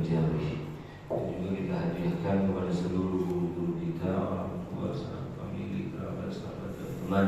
jari. Dan juga kita hadiahkan kepada seluruh guru-guru kita, orang tua, sahabat, famili, kerabat, sahabat dan teman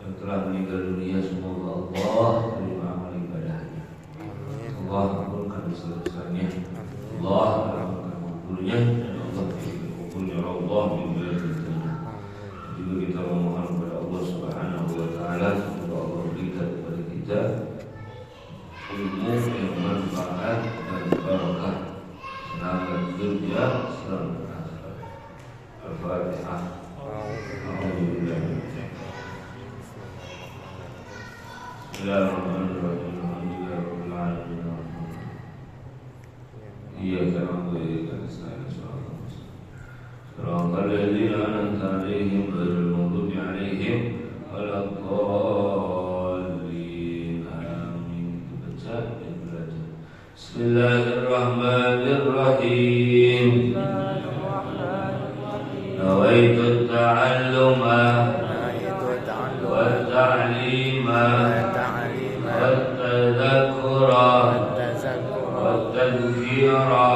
yang telah meninggal dunia. Semoga Allah terima amal ibadahnya. Allah kabulkan dosa-dosanya. Allah rahmatkan kuburnya dan Allah jadikan kuburnya Allah min baladil jannah. Juga kita memohon kepada Allah Subhanahu wa taala semoga Allah berikan kepada kita ilmu yang bermanfaat dan barakah, selamat dunia, selamat akhirat. Al-Fatihah. Bismillahirrahmanirrahim. Alhamdulillahirabbil alamin. Iyyaka na'budu wa iyyaka nasta'in. Shiratal ladzina an'amta 'alaihim ghairil maghdubi 'alaihim waladdallin. Amin. Baca dan belajar. Bismillahirrahmanirrahim. Nawaitu ta'alluma wa ta'lima wa tadhakkura wa tadhkira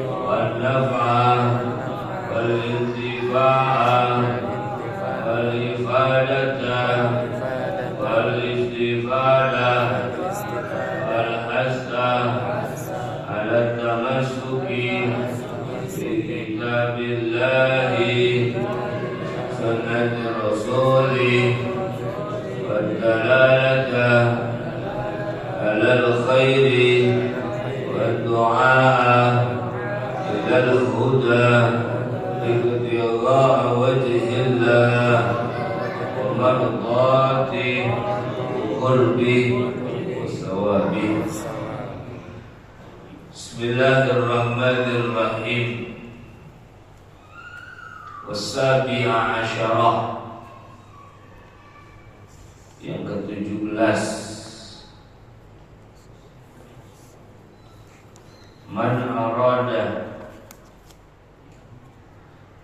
wa naf'a wal intifa'a wal ifadata wal istifada wal hasa ala tamassuki bi kitabillahi sunnati rasulih wa dalalata ala al-khairi wa du'a ila al-huda ibtigha' wajhillah wa mardati qurbi wa sawabi. Bismillahirrahmanirrahim. Wasabi'a asyarah, yang ke-17. Man arada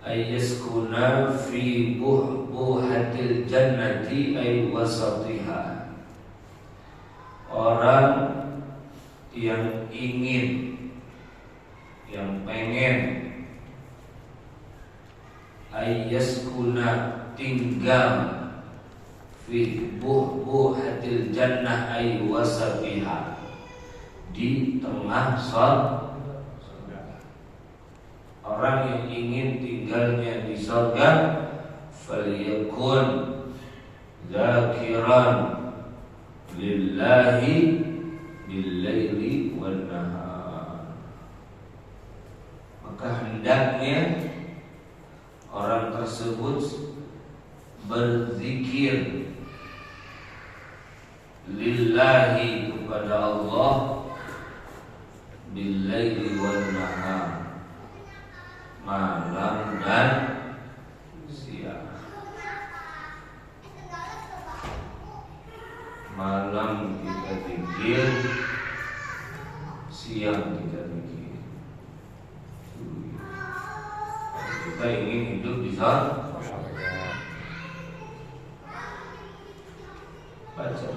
ayyaskuna fi buhbuhatil jannati ay wasatiha. Orang yang ingin, yang pengen ayyaskuna tinggal fi buhbuhatil jannah ay wasatiha, di tengah surga. Orang yang ingin tinggalnya di surga, falyakun zakiran lillahi bil-laili wan nahar. Maka hendaknya orang tersebut berzikir lillahi, kepada Allah, bil-laili wan nahar, malam dan siang. Malam kita zikir, siang kita zikir. Kita ingin hidup di sana. Baca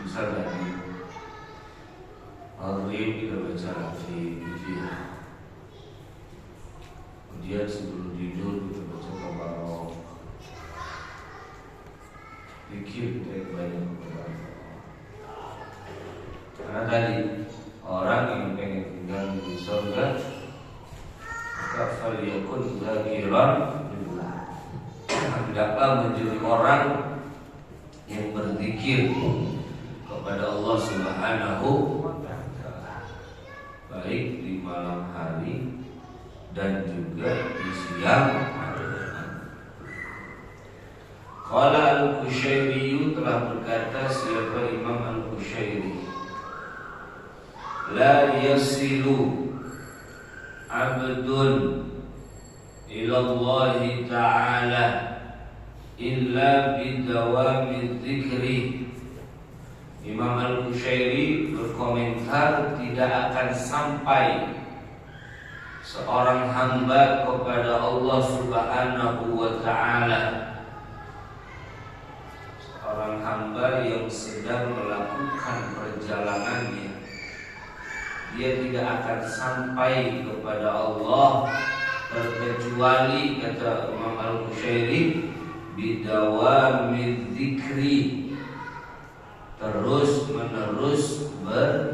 misal tadi maghrib kita baca lagi, kemudian sebelum tidur kita baca tabarok, zikir kita banyak kepada Allah. Karena tadi orang yang pengen tinggal di surga, maka falyakun zakiran lillah, hendaklah menjadi orang yang berzikir kepada Allah Subhanahu wa ta'ala, baik di malam hari dan juga di siang hari. Qala al-Qushairi, telah berkata siapa Imam al-Qushairi, la yasilu abdun ila Allah ta'ala illa bidawami dzikri. Imam al-Qushairi berkomentar, tidak akan sampai seorang hamba kepada Allah Subhanahu wa ta'ala, seorang hamba yang sedang melakukan perjalanannya dia tidak akan sampai kepada Allah terkecuali, kata Imam Al-Qushairi, bidawamid dzikri, terus menerus berzikir.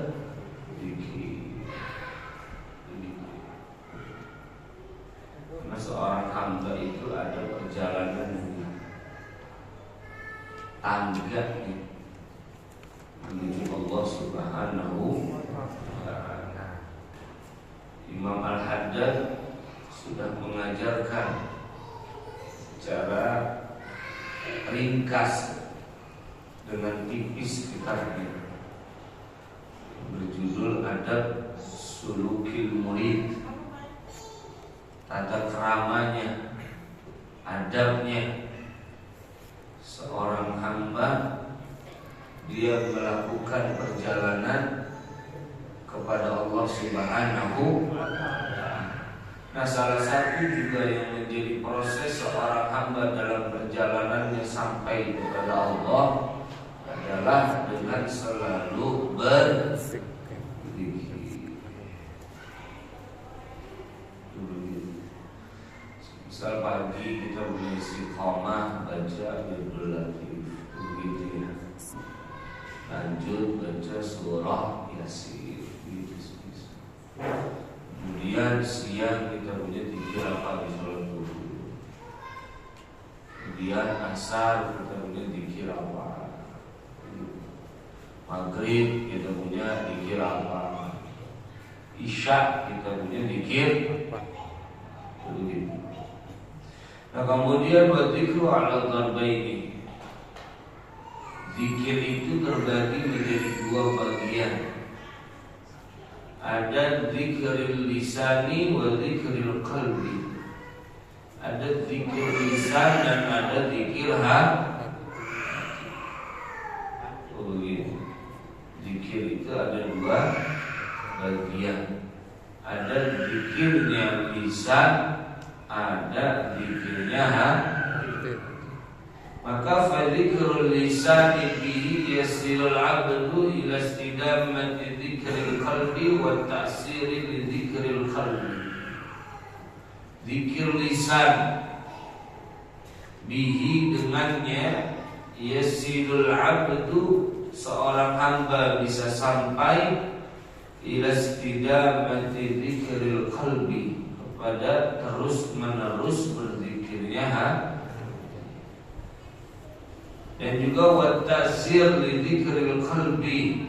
Karena seorang hamba itu ada perjalanan tangga menuju Allah Subhanahu wa ta'ala. Imam Al-Haddad sudah mengajarkan secara ringkas dengan tipis kitabnya berjudul Adab Sulukil Murid, tata keramanya, adabnya seorang hamba dia melakukan perjalanan kepada Allah Subhanahu wa ta'ala. Nah, salah satu juga yang menjadi proses seorang hamba dalam perjalanannya sampai kepada Allah adalah dengan selalu berzikir. Misal pagi kita punya istiqomah baca Abdul Latif, begitu ya. Lanjut baca surah Yasin, gitu. Kemudian siang kita punya zikir apa di sholat zuhur. Kemudian asar kita punya zikir apa. Maghrib kita punya zikir apa. Isya kita punya zikir begitu. Nah, kemudian wadzikru ala dharbaini. Zikir itu terbagi menjadi dua bagian. Ada zikril lisani wa zikril qalbi. Ada zikir lisan dan ada zikir hati. Oh begitu. Zikir itu ada dua bagian. Ada zikirnya lisan, ada zikirnya hati. Maka fadzikirul lisani bihi yasilul abdu ila istidamati dzikril qalbi wa ta'siri li dzikril qalbi. Zikir lisan bihi dengannya yasilul abdu seorang hamba bisa sampai ila istidamati dzikril qalbi kepada terus menerus berzikirnya hati. Dan juga wat-ta'sir li dzikril qalbi,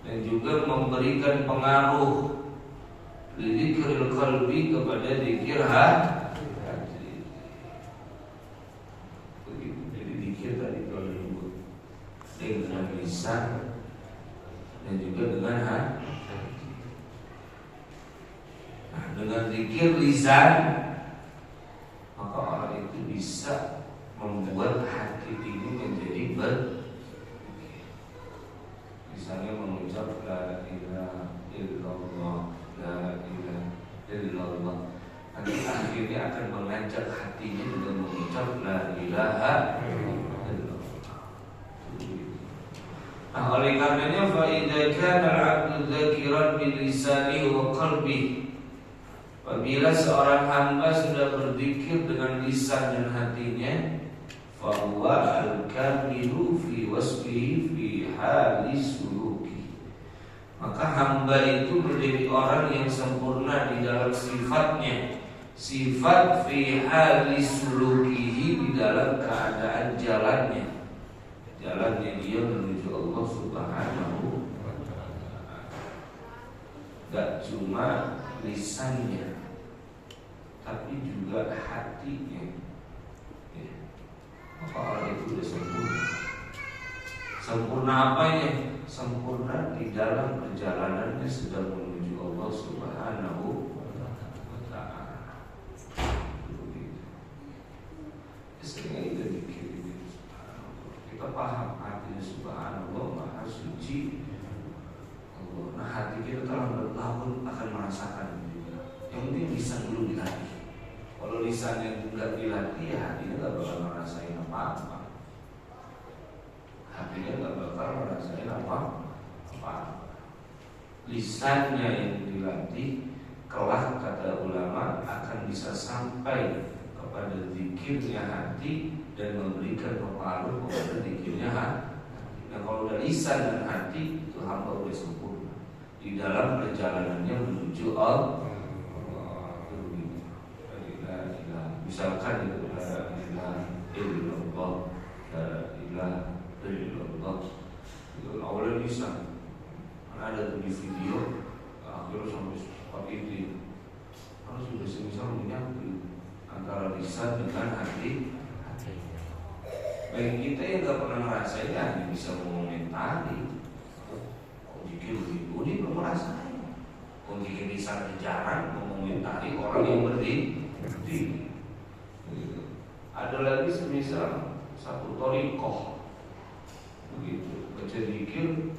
dan juga memberikan pengaruh li dzikril qalbi kepada zikir hati. Begitu. Jadi zikir tadi kalau disebut dengan lisan dan juga dengan hati. Nah, dengan zikir lisan maka orang itu bisa membuat hati ini menjadi misalnya mengucap la ilaha illallah, la ilaha illallah, nanti akhirnya akan mengajak hatinya dengan mengucap la ilaha illallah. Nah, oleh karenanya fa idza kana al-'abdu dzakiran bi lisanihi wa qalbihi, apabila seorang hamba sudah berzikir dengan lisan dan hatinya, fahuwa al-kamilu fi wasfihi fi hali suluki, maka hamba itu menjadi orang yang sempurna di dalam sifatnya. Sifat fi hali sulukihi, di dalam keadaan jalannya dia menuju Allah Subhanahu wa ta'ala. Gak cuma lisannya, tapi juga hatinya. Maka orang itu sudah sempurna. Sempurna apanya? Sempurna di dalam perjalanannya sedang menuju Allah Subhanahu wa ta'ala. Sehingga kita mikir kita paham artinya Subhanallah, Maha Suci Allah. Nah, hati kita telah berlahun akan merasakan juga. Yang penting lisan dulu dilatih. Kalau lisannya tidak dilatih, ya hatinya tidak bakal merasain apa-apa. Hatinya tidak bakal merasain apa-apa. lisannya yang dilatih, kelak kata ulama akan bisa sampai kepada zikirnya hati dan memberikan pengaruh kepada zikirnya hati. Nah kalau udah lisan dan hati itu hamba udah sempurna di dalam perjalanannya menuju Allah. Misalkan itu la ilaha illallah, la ilaha illallah itu awalnya lisan. Ada tuh di video akhirnya sampai seperti itu harus sudah semisal menyatu antara lisan dengan hati. Baik kita yang gak pernah ngerasain hanya bisa mengomentari. Kok jikir begitu dia belum ngerasain. Kok jikir lisan jarang mengomentari orang yang berdiri. Ada lagi semisal satu torikoh begitu baca zikir